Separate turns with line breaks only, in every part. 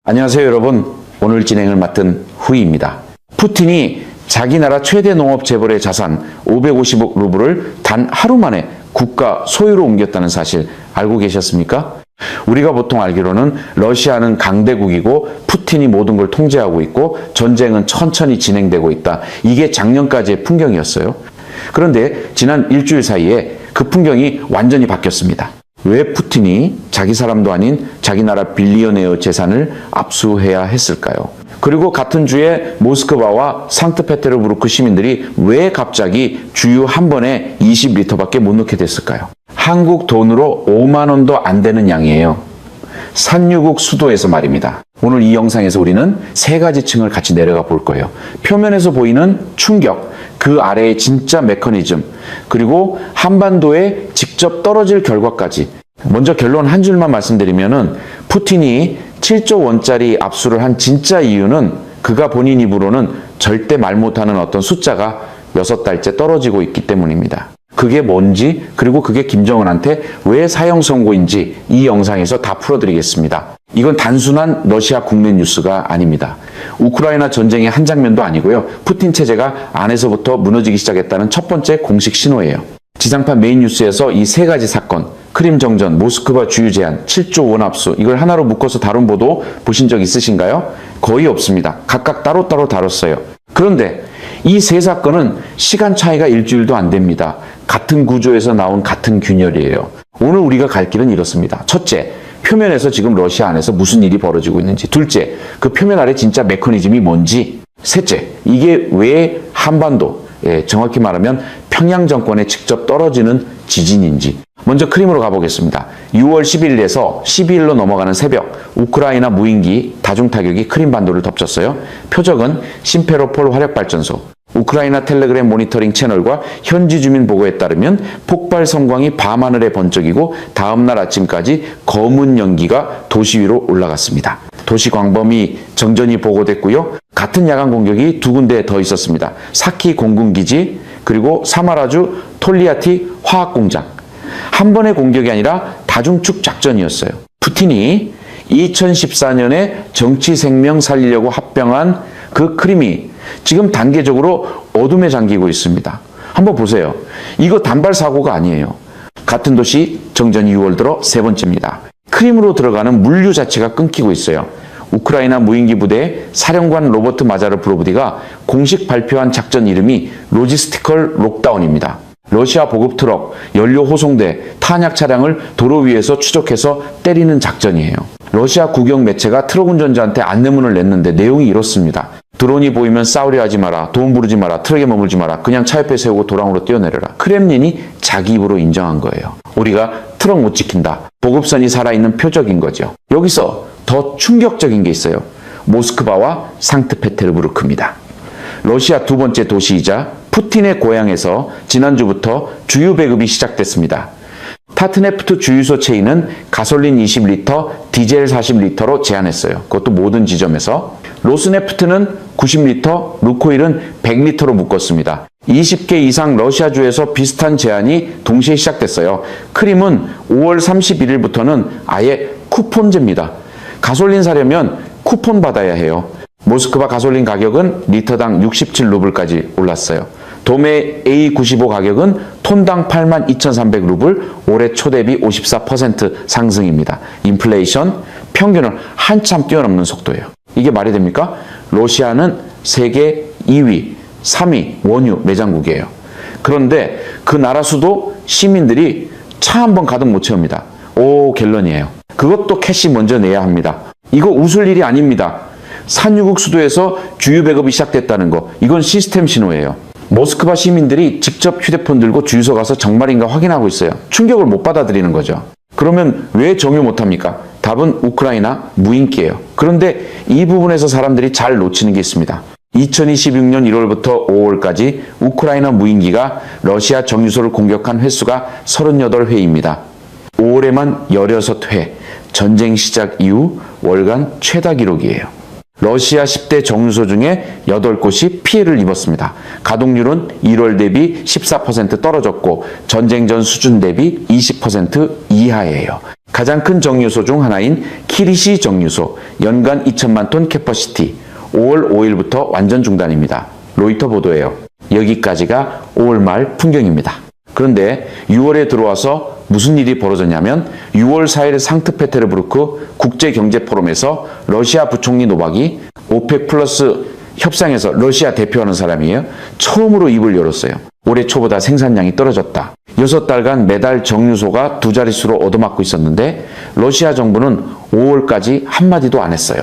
안녕하세요 여러분, 오늘 진행을 맡은 후이입니다. 푸틴이 자기 나라 최대 농업 재벌의 자산 550억 루블을 단 하루 만에 국가 소유로 옮겼다는 사실 알고 계셨습니까? 우리가 보통 알기로는 러시아는 강대국이고 푸틴이 모든 걸 통제하고 있고 전쟁은 천천히 진행되고 있다. 이게 작년까지의 풍경이었어요. 그런데 지난 일주일 사이에 그 풍경이 완전히 바뀌었습니다. 왜 푸틴이 자기 사람도 아닌 자기 나라 빌리어네어 재산을 압수해야 했을까요? 그리고 같은 주에 모스크바와 상트페테르부르크 시민들이 왜 갑자기 주유 한 번에 20리터밖에 못 넣게 됐을까요? 한국 돈으로 5만 원도 안 되는 양이에요. 산유국 수도에서 말입니다. 오늘 이 영상에서 우리는 세 가지 층을 같이 내려가 볼 거예요. 표면에서 보이는 충격, 그 아래의 진짜 메커니즘, 그리고 한반도에 직접 떨어질 결과까지. 먼저 결론 한 줄만 말씀드리면은 푸틴이 7조 원짜리 압수를 한 진짜 이유는 그가 본인 입으로는 절대 말 못하는 어떤 숫자가 6달째 떨어지고 있기 때문입니다. 그게 뭔지, 그리고 그게 김정은한테 왜 사형 선고인지 이 영상에서 다 풀어드리겠습니다. 이건 단순한 러시아 국내 뉴스가 아닙니다. 우크라이나 전쟁의 한 장면도 아니고요. 푸틴 체제가 안에서부터 무너지기 시작했다는 첫 번째 공식 신호예요. 지상파 메인 뉴스에서 이 세 가지 사건, 크림 정전, 모스크바 주유 제한, 7조 원 압수, 이걸 하나로 묶어서 다룬 보도 보신 적 있으신가요? 거의 없습니다. 각각 따로따로 다뤘어요. 그런데 이 세 사건은 시간 차이가 일주일도 안 됩니다. 같은 구조에서 나온 같은 균열이에요. 오늘 우리가 갈 길은 이렇습니다. 첫째, 표면에서 지금 러시아 안에서 무슨 일이 벌어지고 있는지. 둘째, 그 표면 아래 진짜 메커니즘이 뭔지. 셋째, 이게 왜 한반도, 정확히 말하면 평양 정권에 직접 떨어지는 지진인지. 먼저 크림으로 가보겠습니다. 6월 11일에서 12일로 넘어가는 새벽, 우크라이나 무인기 다중타격이 크림 반도를 덮쳤어요. 표적은 심페로폴 화력발전소. 우크라이나 텔레그램 모니터링 채널과 현지 주민 보고에 따르면 폭발 성광이 밤하늘에 번쩍이고 다음날 아침까지 검은 연기가 도시 위로 올라갔습니다. 도시 광범위 정전이 보고됐고요. 같은 야간 공격이 두 군데 더 있었습니다. 사키 공군기지, 그리고 사마라주 톨리아티 화학공장. 한 번의 공격이 아니라 다중축 작전이었어요. 푸틴이 2014년에 정치 생명 살리려고 합병한 그 크림이 지금 단계적으로 어둠에 잠기고 있습니다. 한번 보세요. 이거 단발 사고가 아니에요. 같은 도시 정전이 6월 들어 세 번째입니다. 크림으로 들어가는 물류 자체가 끊기고 있어요. 우크라이나 무인기 부대 사령관 로버트 마자르 프로브디가 공식 발표한 작전 이름이 로지스티컬 록다운입니다. 러시아 보급 트럭, 연료 호송대, 탄약 차량을 도로 위에서 추적해서 때리는 작전이에요. 러시아 국영 매체가 트럭 운전자한테 안내문을 냈는데 내용이 이렇습니다. 드론이 보이면 싸우려 하지 마라, 도움 부르지 마라, 트럭에 머물지 마라, 그냥 차 옆에 세우고 도랑으로 뛰어내려라. 크렘린이 자기 입으로 인정한 거예요. 우리가 트럭 못 지킨다. 보급선이 살아있는 표적인 거죠. 여기서 더 충격적인 게 있어요. 모스크바와 상트페테르부르크입니다. 러시아 두 번째 도시이자 푸틴의 고향에서 지난주부터 주유 배급이 시작됐습니다. 타트네프트 주유소 체인은 가솔린 20리터, 디젤 40리터로 제한했어요. 그것도 모든 지점에서. 로스네프트는 90리터, 루코일은 100리터로 묶었습니다. 20개 이상 러시아주에서 비슷한 제한이 동시에 시작됐어요. 크림은 5월 31일부터는 아예 쿠폰제입니다. 가솔린 사려면 쿠폰 받아야 해요. 모스크바 가솔린 가격은 리터당 67루블까지 올랐어요. 도매 A95 가격은 톤당 82,300루블, 올해 초 대비 54% 상승입니다. 인플레이션 평균을 한참 뛰어넘는 속도예요. 이게 말이 됩니까? 러시아는 세계 2위, 3위 원유 매장국이에요. 그런데 그 나라 수도 시민들이 차 한 번 가득 못 채웁니다. 5갤런이에요. 그것도 캐시 먼저 내야 합니다. 이거 웃을 일이 아닙니다. 산유국 수도에서 주유 배급이 시작됐다는 거, 이건 시스템 신호예요. 모스크바 시민들이 직접 휴대폰 들고 주유소 가서 정말인가 확인하고 있어요. 충격을 못 받아들이는 거죠. 그러면 왜 정유 못합니까? 답은 우크라이나 무인기예요. 그런데 이 부분에서 사람들이 잘 놓치는 게 있습니다. 2026년 1월부터 5월까지 우크라이나 무인기가 러시아 정유소를 공격한 횟수가 38회입니다. 5월에만 16회, 전쟁 시작 이후 월간 최다 기록이에요. 러시아 10대 정유소 중에 8곳이 피해를 입었습니다. 가동률은 1월 대비 14% 떨어졌고 전쟁 전 수준 대비 20% 이하예요. 가장 큰 정유소 중 하나인 키리시 정유소 연간 2천만 톤 캐퍼시티 5월 5일부터 완전 중단입니다. 로이터 보도예요. 여기까지가 5월 말 풍경입니다. 그런데 6월에 들어와서 무슨 일이 벌어졌냐면 6월 4일 상트페테르부르크 국제경제포럼에서 러시아 부총리 노박이 오펙 플러스 협상에서 러시아 대표하는 사람이에요. 처음으로 입을 열었어요. 올해 초보다 생산량이 떨어졌다. 6달간 매달 정유소가 두 자릿수로 얻어맞고 있었는데 러시아 정부는 5월까지 한마디도 안 했어요.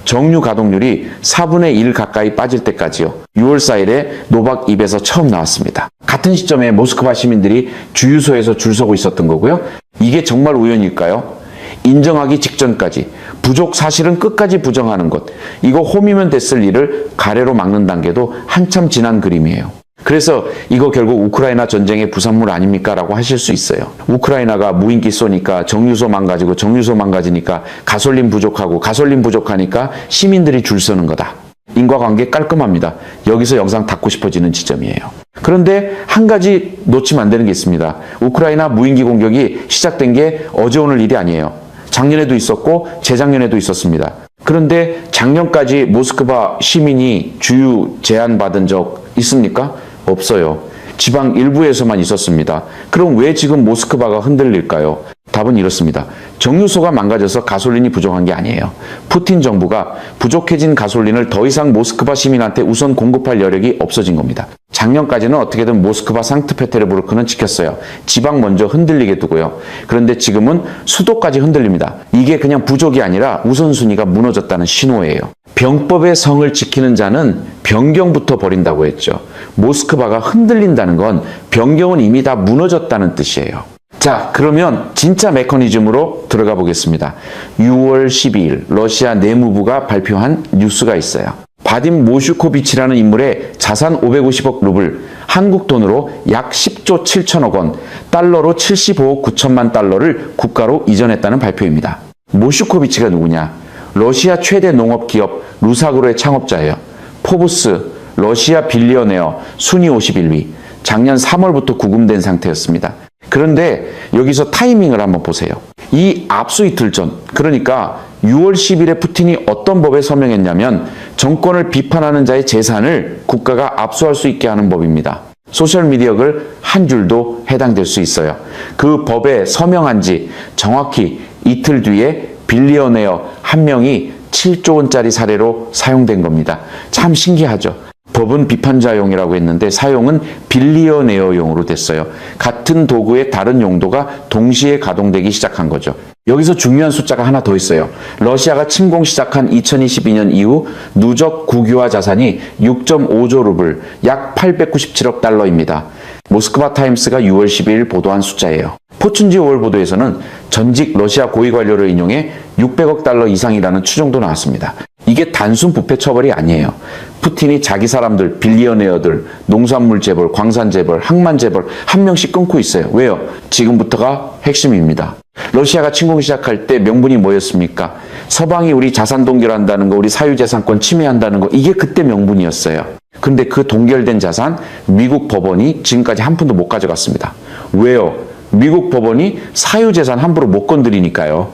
정유 가동률이 4분의 1 가까이 빠질 때까지요. 6월 4일에 노박 입에서 처음 나왔습니다. 같은 시점에 모스크바 시민들이 주유소에서 줄 서고 있었던 거고요. 이게 정말 우연일까요? 인정하기 직전까지 부족 사실은 끝까지 부정하는 것, 이거 홈이면 됐을 일을 가래로 막는 단계도 한참 지난 그림이에요. 그래서 이거 결국 우크라이나 전쟁의 부산물 아닙니까? 라고 하실 수 있어요. 우크라이나가 무인기 쏘니까 정유소 망가지고 정유소 망가지니까 가솔린 부족하고 가솔린 부족하니까 시민들이 줄 서는 거다. 인과관계 깔끔합니다. 여기서 영상 닫고 싶어지는 지점이에요. 그런데 한 가지 놓치면 안 되는 게 있습니다. 우크라이나 무인기 공격이 시작된 게 어제 오늘 일이 아니에요. 작년에도 있었고 재작년에도 있었습니다. 그런데 작년까지 모스크바 시민이 주유 제한받은 적 있습니까? 없어요. 지방 일부에서만 있었습니다. 그럼 왜 지금 모스크바가 흔들릴까요? 답은 이렇습니다. 정유소가 망가져서 가솔린이 부족한 게 아니에요. 푸틴 정부가 부족해진 가솔린을 더 이상 모스크바 시민한테 우선 공급할 여력이 없어진 겁니다. 작년까지는 어떻게든 모스크바 상트페테르부르크는 지켰어요. 지방 먼저 흔들리게 두고요. 그런데 지금은 수도까지 흔들립니다. 이게 그냥 부족이 아니라 우선순위가 무너졌다는 신호예요. 병법의 성을 지키는 자는 변경부터 버린다고 했죠. 모스크바가 흔들린다는 건 변경은 이미 다 무너졌다는 뜻이에요. 자, 그러면 진짜 메커니즘으로 들어가 보겠습니다. 6월 12일 러시아 내무부가 발표한 뉴스가 있어요. 바딤 모슈코비치라는 인물의 자산 550억 루블, 한국 돈으로 약 10조 7천억 원, 달러로 75억 9천만 달러를 국가로 이전했다는 발표입니다. 모슈코비치가 누구냐? 러시아 최대 농업기업 루사그로의 창업자예요. 포브스 러시아 빌리어네어 순위 51위. 작년 3월부터 구금된 상태였습니다. 그런데 여기서 타이밍을 한번 보세요. 이 앞수 이틀 전, 그러니까 6월 10일에 푸틴이 어떤 법에 서명했냐면 정권을 비판하는 자의 재산을 국가가 압수할 수 있게 하는 법입니다. 소셜미디어글 한 줄도 해당될 수 있어요. 그 법에 서명한 지 정확히 이틀 뒤에 빌리어네어 한 명이 7조 원짜리 사례로 사용된 겁니다. 참 신기하죠. 법은 비판자용이라고 했는데 사용은 빌리어네어용으로 됐어요. 같은 도구의 다른 용도가 동시에 가동되기 시작한 거죠. 여기서 중요한 숫자가 하나 더 있어요. 러시아가 침공 시작한 2022년 이후 누적 국유화 자산이 6.5조 루블, 약 897억 달러입니다. 모스크바 타임스가 6월 12일 보도한 숫자예요. 포춘지 5월 보도에서는 전직 러시아 고위 관료를 인용해 600억 달러 이상이라는 추정도 나왔습니다. 이게 단순 부패 처벌이 아니에요. 푸틴이 자기 사람들, 빌리어네어들, 농산물 재벌, 광산 재벌, 항만 재벌 한 명씩 끊고 있어요. 왜요? 지금부터가 핵심입니다. 러시아가 침공 시작할 때 명분이 뭐였습니까? 서방이 우리 자산 동결한다는 거, 우리 사유재산권 침해한다는 거, 이게 그때 명분이었어요. 근데 그 동결된 자산 미국 법원이 지금까지 한 푼도 못 가져갔습니다. 왜요? 미국 법원이 사유재산 함부로 못 건드리니까요.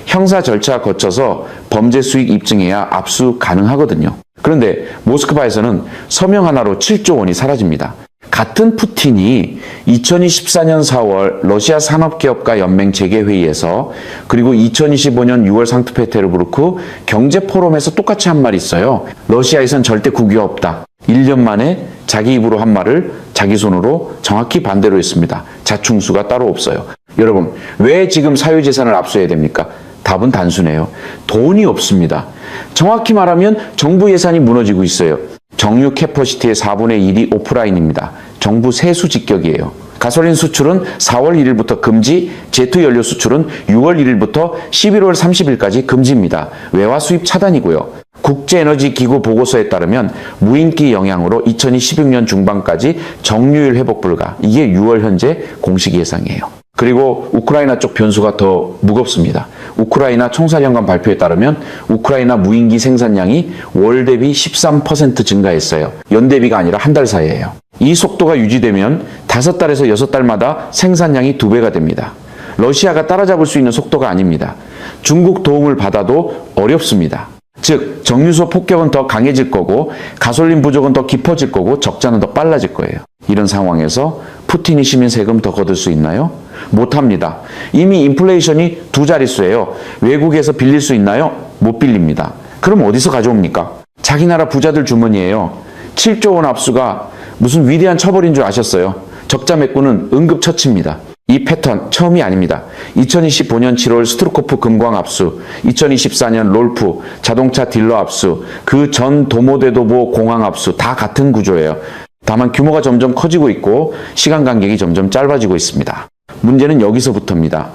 형사 절차 거쳐서 범죄 수익 입증해야 압수 가능하거든요. 그런데 모스크바에서는 서명 하나로 7조 원이 사라집니다. 같은 푸틴이 2024년 4월 러시아 산업기업가 연맹 재개회의에서 그리고 2025년 6월 상트페테르부르크 경제포럼에서 똑같이 한 말이 있어요. 러시아에선 절대 국유화 없다. 1년 만에 자기 입으로 한 말을 자기 손으로 정확히 반대로 했습니다. 자충수가 따로 없어요. 여러분, 왜 지금 사유재산을 압수해야 됩니까? 답은 단순해요. 돈이 없습니다. 정확히 말하면 정부 예산이 무너지고 있어요. 정유 캐퍼시티의 4분의 1이 오프라인입니다. 정부 세수 직격이에요. 가솔린 수출은 4월 1일부터 금지, 제트 연료 수출은 6월 1일부터 11월 30일까지 금지입니다. 외화 수입 차단이고요. 국제에너지기구 보고서에 따르면 무인기 영향으로 2026년 중반까지 정유율 회복 불가. 이게 6월 현재 공식 예상이에요. 그리고 우크라이나 쪽 변수가 더 무겁습니다. 우크라이나 총사령관 발표에 따르면 우크라이나 무인기 생산량이 월 대비 13% 증가했어요. 연대비가 아니라 한 달 사이에요. 이 속도가 유지되면 5달에서 6달마다 생산량이 2배가 됩니다. 러시아가 따라잡을 수 있는 속도가 아닙니다. 중국 도움을 받아도 어렵습니다. 즉 정유소 폭격은 더 강해질 거고 가솔린 부족은 더 깊어질 거고 적자는 더 빨라질 거예요. 이런 상황에서 푸틴이 시민 세금 더 거둘 수 있나요? 못합니다. 이미 인플레이션이 2자릿수예요. 외국에서 빌릴 수 있나요? 못 빌립니다. 그럼 어디서 가져옵니까? 자기 나라 부자들 주머니예요. 7조 원 압수가 무슨 위대한 처벌인 줄 아셨어요? 적자 메꾸는 응급처치입니다. 이 패턴 처음이 아닙니다. 2025년 7월 스트루코프 금광 압수, 2024년 롤프 자동차 딜러 압수, 그 전 도모데도보 공항 압수 다 같은 구조예요. 다만 규모가 점점 커지고 있고 시간 간격이 점점 짧아지고 있습니다. 문제는 여기서부터입니다.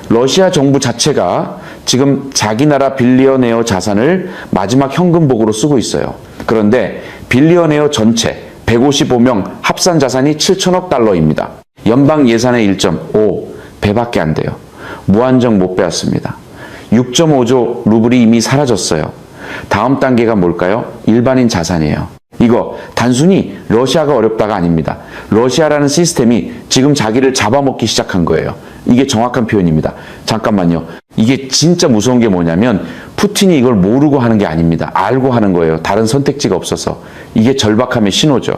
러시아 정부 자체가 지금 자기 나라 빌리어네어 자산을 마지막 현금복으로 쓰고 있어요. 그런데 빌리어네어 전체 155명 합산 자산이 7천억 달러입니다. 연방 예산의 1.5 배밖에 안 돼요. 무한정 못 빼앗습니다. 6.5조 루블이 이미 사라졌어요. 다음 단계가 뭘까요? 일반인 자산이에요. 이거 단순히 러시아가 어렵다가 아닙니다. 러시아라는 시스템이 지금 자기를 잡아먹기 시작한 거예요. 이게 정확한 표현입니다. 잠깐만요. 이게 진짜 무서운 게 뭐냐면 푸틴이 이걸 모르고 하는 게 아닙니다. 알고 하는 거예요. 다른 선택지가 없어서. 이게 절박함의 신호죠.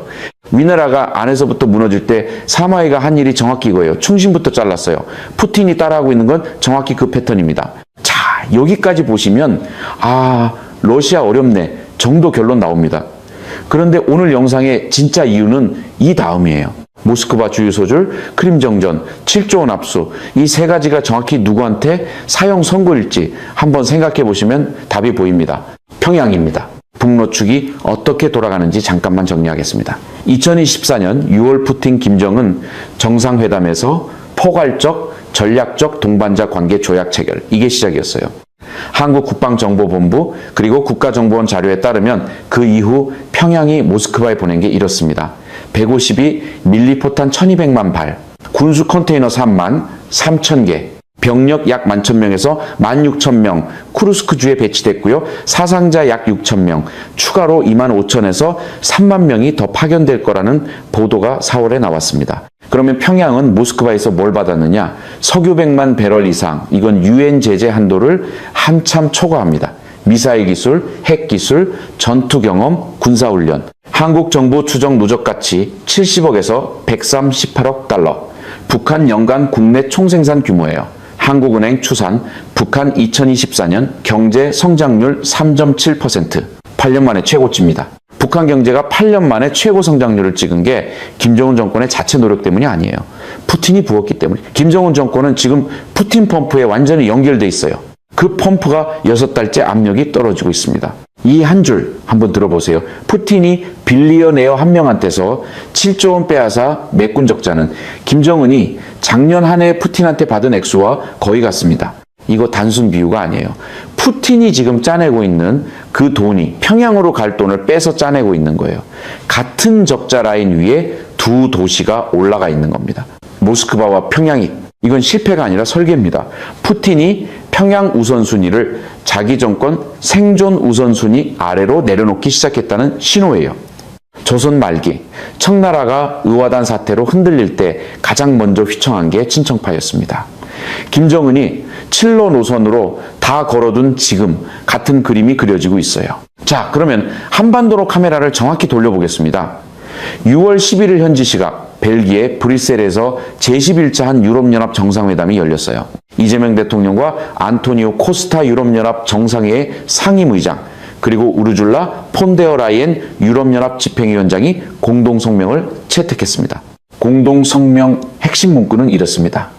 위나라가 안에서부터 무너질 때 사마이가 한 일이 정확히 이거예요. 충신부터 잘랐어요. 푸틴이 따라하고 있는 건 정확히 그 패턴입니다. 자, 여기까지 보시면 러시아 어렵네 정도 결론 나옵니다. 그런데 오늘 영상의 진짜 이유는 이 다음이에요. 모스크바 주유소줄, 크림정전, 7조 원 압수 이 세 가지가 정확히 누구한테 사형 선고일지 한번 생각해 보시면 답이 보입니다. 평양입니다. 북노축이 어떻게 돌아가는지 잠깐만 정리하겠습니다. 2024년 6월 푸틴 김정은 정상회담에서 포괄적 전략적 동반자 관계 조약 체결 이게 시작이었어요. 한국국방정보본부 그리고 국가정보원 자료에 따르면 그 이후 평양이 모스크바에 보낸 게 이렇습니다. 152 밀리포탄 1200만 발, 군수 컨테이너 3만 3,000개, 병력 약 11,000명에서 16,000명 쿠르스크주에 배치됐고요. 사상자 약 6,000명, 추가로 25,000에서 3만 명이 더 파견될 거라는 보도가 4월에 나왔습니다. 그러면 평양은 모스크바에서 뭘 받았느냐? 석유 100만 배럴 이상, 이건 유엔 제재 한도를 한참 초과합니다. 미사일 기술, 핵 기술, 전투 경험, 군사 훈련. 한국 정부 추정 누적 가치 70억에서 138억 달러. 북한 연간 국내 총생산 규모예요. 한국은행 추산 북한 2024년 경제 성장률 3.7%. 8년 만에 최고치입니다. 북한 경제가 8년 만에 최고 성장률을 찍은 게 김정은 정권의 자체 노력 때문이 아니에요. 푸틴이 부었기 때문에. 김정은 정권은 지금 푸틴 펌프에 완전히 연결돼 있어요. 그 펌프가 6달째 압력이 떨어지고 있습니다. 이 한 줄 한번 들어보세요. 푸틴이 빌리어네어 한 명한테서 7조 원 빼앗아 메꾼 적자는 김정은이 작년 한 해 푸틴한테 받은 액수와 거의 같습니다. 이거 단순 비유가 아니에요. 푸틴이 지금 짜내고 있는 그 돈이 평양으로 갈 돈을 빼서 짜내고 있는 거예요. 같은 적자 라인 위에 두 도시가 올라가 있는 겁니다. 모스크바와 평양이. 이건 실패가 아니라 설계입니다. 푸틴이 평양 우선순위를 자기 정권 생존 우선순위 아래로 내려놓기 시작했다는 신호예요. 조선 말기 청나라가 의화단 사태로 흔들릴 때 가장 먼저 휘청한 게 친청파였습니다. 김정은이 칠로 노선으로 다 걸어둔 지금 같은 그림이 그려지고 있어요. 자, 그러면 한반도로 카메라를 정확히 돌려보겠습니다. 6월 11일 현지 시각 벨기에 브뤼셀에서 제11차 한 유럽연합 정상회담이 열렸어요. 이재명 대통령과 안토니오 코스타 유럽연합 정상회의 상임의장 그리고 우르줄라 폰데어 라이엔 유럽연합 집행위원장이 공동성명을 채택했습니다. 공동성명 핵심 문구는 이렇습니다.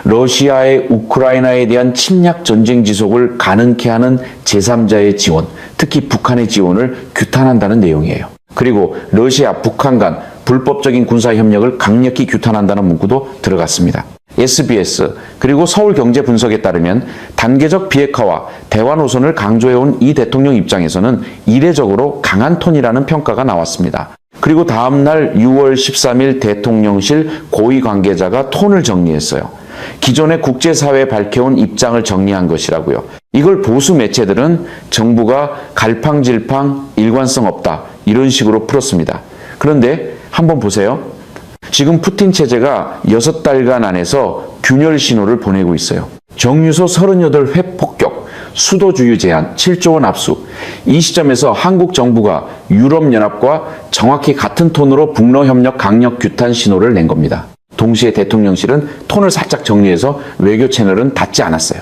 러시아의 우크라이나에 대한 침략 전쟁 지속을 가능케 하는 제3자의 지원, 특히 북한의 지원을 규탄한다는 내용이에요. 그리고 러시아, 북한 간 불법적인 군사협력을 강력히 규탄한다는 문구도 들어갔습니다. SBS 그리고 서울경제분석에 따르면 단계적 비핵화와 대화 노선을 강조해온 이 대통령 입장에서는 이례적으로 강한 톤이라는 평가가 나왔습니다. 그리고 다음날 6월 13일 대통령실 고위 관계자가 톤을 정리했어요. 기존의 국제사회에 밝혀온 입장을 정리한 것이라고요. 이걸 보수 매체들은 정부가 갈팡질팡 일관성 없다 이런 식으로 풀었습니다. 그런데 한번 보세요. 지금 푸틴 체제가 6달간 안에서 균열 신호를 보내고 있어요. 정유소 38회 폭격, 수도주유 제한, 7조 원 압수. 이 시점에서 한국 정부가 유럽연합과 정확히 같은 톤으로 북러협력 강력 규탄 신호를 낸 겁니다. 동시에 대통령실은 톤을 살짝 정리해서 외교 채널은 닫지 않았어요.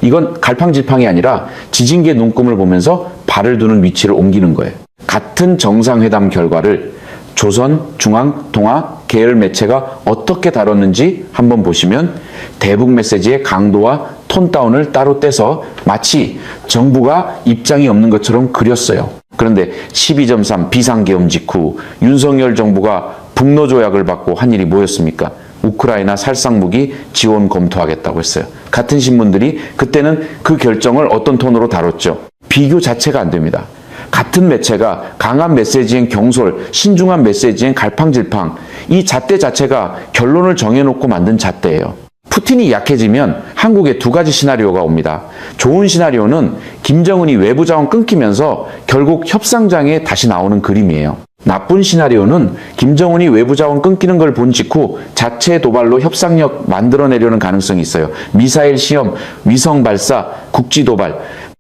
이건 갈팡질팡이 아니라 지진계 눈금을 보면서 발을 두는 위치를 옮기는 거예요. 같은 정상회담 결과를 조선, 중앙, 동아 계열 매체가 어떻게 다뤘는지 한번 보시면 대북 메시지의 강도와 톤 다운을 따로 떼서 마치 정부가 입장이 없는 것처럼 그렸어요. 그런데 12.3 비상계엄 직후 윤석열 정부가 북러 조약을 받고 한 일이 뭐였습니까? 우크라이나 살상무기 지원 검토하겠다고 했어요. 같은 신문들이 그때는 그 결정을 어떤 톤으로 다뤘죠? 비교 자체가 안 됩니다. 같은 매체가 강한 메시지엔 경솔, 신중한 메시지엔 갈팡질팡, 이 잣대 자체가 결론을 정해놓고 만든 잣대예요. 푸틴이 약해지면 한국에 두 가지 시나리오가 옵니다. 좋은 시나리오는 김정은이 외부 자원 끊기면서 결국 협상장에 다시 나오는 그림이에요. 나쁜 시나리오는 김정은이 외부 자원 끊기는 걸 본 직후 자체 도발로 협상력 만들어내려는 가능성이 있어요. 미사일 시험, 위성 발사, 국지 도발,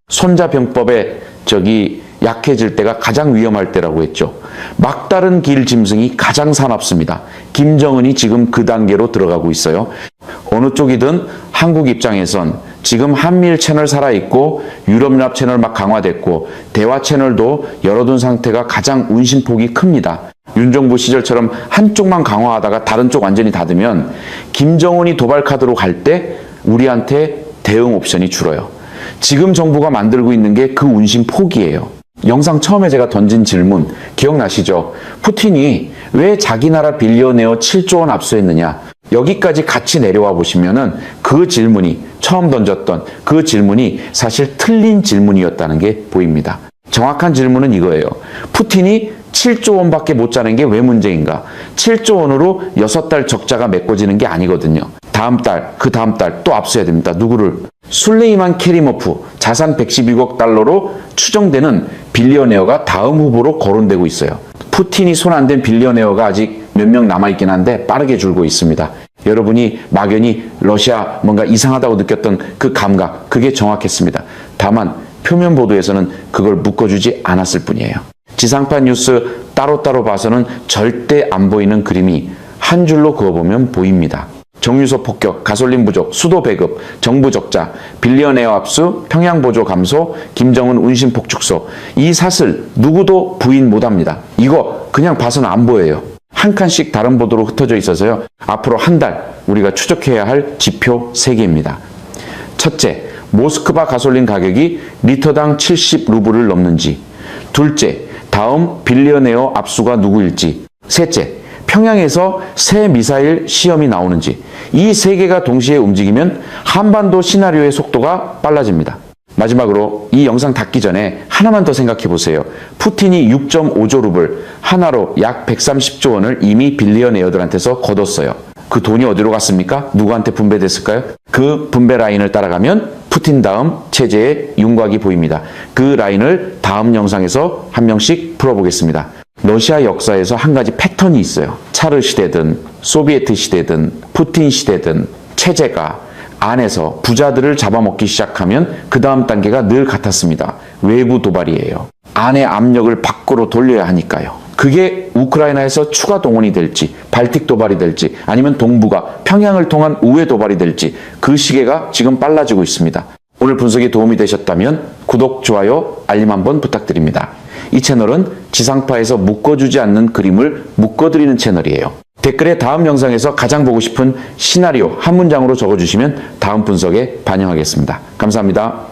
손자병법에 약해질 때가 가장 위험할 때라고 했죠. 막다른 길 짐승이 가장 사납습니다. 김정은이 지금 그 단계로 들어가고 있어요. 어느 쪽이든 한국 입장에선 지금 한미일 채널 살아있고 유럽연합 채널 막 강화됐고 대화 채널도 열어둔 상태가 가장 운신폭이 큽니다. 윤 정부 시절처럼 한쪽만 강화하다가 다른 쪽 완전히 닫으면 김정은이 도발 카드로 갈 때 우리한테 대응 옵션이 줄어요. 지금 정부가 만들고 있는 게 그 운신폭이에요. 영상 처음에 제가 던진 질문 기억나시죠? 푸틴이 왜 자기 나라 빌리어네어 7조 원 압수했느냐? 여기까지 같이 내려와 보시면은 그 질문이 처음 던졌던 그 질문이 사실 틀린 질문이었다는 게 보입니다. 정확한 질문은 이거예요. 푸틴이 7조 원밖에 못 짜는 게 왜 문제인가? 7조 원으로 6달 적자가 메꿔지는 게 아니거든요. 다음 달, 그 다음 달 또 압수해야 됩니다. 누구를? 술레이만 케리모프 자산 112억 달러로 추정되는 빌리어네어가 다음 후보로 거론되고 있어요. 푸틴이 손 안 댄 빌리어네어가 아직 몇 명 남아있긴 한데 빠르게 줄고 있습니다. 여러분이 막연히 러시아 뭔가 이상하다고 느꼈던 그 감각, 그게 정확했습니다. 다만 표면 보도에서는 그걸 묶어주지 않았을 뿐이에요. 지상파 뉴스 따로따로 봐서는 절대 안 보이는 그림이 한 줄로 그어보면 보입니다. 정유소 폭격, 가솔린 부족, 수도 배급, 정부 적자, 빌리어네어 압수, 평양 보조 감소, 김정은 운신폭 축소. 이 사슬 누구도 부인 못합니다. 이거 그냥 봐서는 안 보여요. 한 칸씩 다른 보도로 흩어져 있어서요. 앞으로 한 달 우리가 추적해야 할 지표 3개입니다. 첫째, 모스크바 가솔린 가격이 리터당 70루블을 넘는지. 둘째, 다음 빌리어네어 압수가 누구일지. 셋째, 평양에서 새 미사일 시험이 나오는지. 이 3개가 동시에 움직이면 한반도 시나리오의 속도가 빨라집니다. 마지막으로 이 영상 닫기 전에 하나만 더 생각해 보세요. 푸틴이 6.5조 루블, 하나로 약 130조 원을 이미 빌리어네어들한테서 거뒀어요. 그 돈이 어디로 갔습니까? 누구한테 분배됐을까요? 그 분배 라인을 따라가면 푸틴 다음 체제의 윤곽이 보입니다. 그 라인을 다음 영상에서 한 명씩 풀어보겠습니다. 러시아 역사에서 한 가지 패턴이 있어요. 차르 시대든 소비에트 시대든 푸틴 시대든 체제가 안에서 부자들을 잡아먹기 시작하면 그 다음 단계가 늘 같았습니다. 외부 도발이에요. 안의 압력을 밖으로 돌려야 하니까요. 그게 우크라이나에서 추가 동원이 될지, 발틱 도발이 될지, 아니면 동북아, 평양을 통한 우회 도발이 될지 그 시계가 지금 빨라지고 있습니다. 오늘 분석이 도움이 되셨다면 구독, 좋아요, 알림 한번 부탁드립니다. 이 채널은 지상파에서 묶어주지 않는 그림을 묶어드리는 채널이에요. 댓글에 다음 영상에서 가장 보고 싶은 시나리오 한 문장으로 적어주시면 다음 분석에 반영하겠습니다. 감사합니다.